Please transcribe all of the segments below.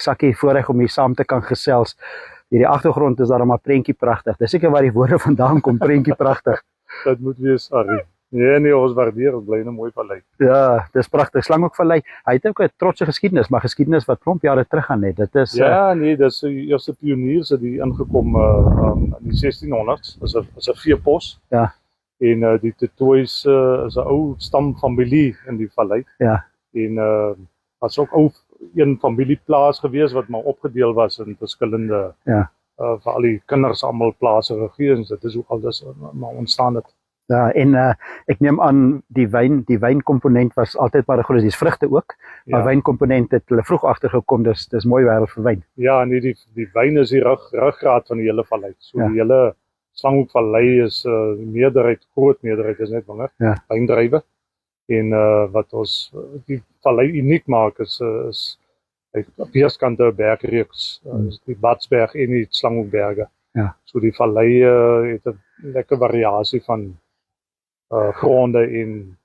Sakkie voorreg om hier saam te kan gesels. Hierdie agtergrond is daar maar prentjie pragtig. Dis seker waar die woorde vandaan kom, prentjie pragtig. Dit moet wees, Arrie. Nee, ons waardeer, ons bly in 'n mooi vallei. Ja, dis pragtig. Slanghoekvallei. Hy het ook 'n trotse geskiedenis, maar geskiedenis wat klomp jare terug gaan net. Dit is Ja, nee, dis die eerste pioniers het die ingekom in die 1600s. Is 'n veepos. Ja. En die Tutois is 'n ou stamfamilie in die vallei. Ja. En was ook ou een familieplaas gewees wat maar opgedeel was in verskillende vir al die kinders almal plase gegee. Dit is ook al dis maar ontstaan het. Ja, en ek neem aan die wynkomponent was altyd maar 'n groot, dis vrugte ook, maar wynkomponent het hulle vroeg agtergekom, dis mooi wêreld vir wyn. Ja, nee, die wyn is die ruggraat van die hele vallei. So die hele Slanghoekvallei is groot meerderheid is net wyndrywe. En wat ons die vallei uniek maak is op weerskante 'n bergreeks, die Batsberg en die Slanghoekberge. Ja. So die vallei het 'n lekker variasie van gronde en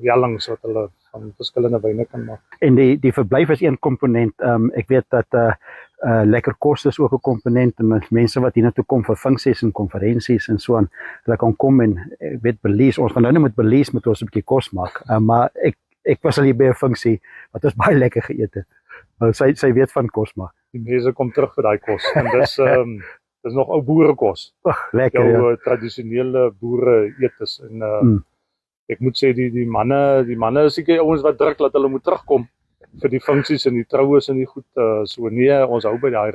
jellings wat hulle van verskillende wyne kan maak. En die verblyf is een komponent. Ek weet dat lekker kos is ook 'n komponent, en mense wat hiernatoe kom vir funksies en konferensies en so aan, hulle kan kom en ek weet Belize, ons gaan nou nie met Belize moet ons 'n bietjie kos maak, maar ek was al hier by 'n funksie wat ons baie lekker geëet het. Sy weet van kos maak. Die mense kom terug vir daai kos en dis nog ou boerekos. Ag, lekker. Jou tradisionele boere eetes en ek moet sê die manne is seker ouens wat druk dat hulle moet terugkom vir die funksies en die troues en die goed, so nee, ons hou by daai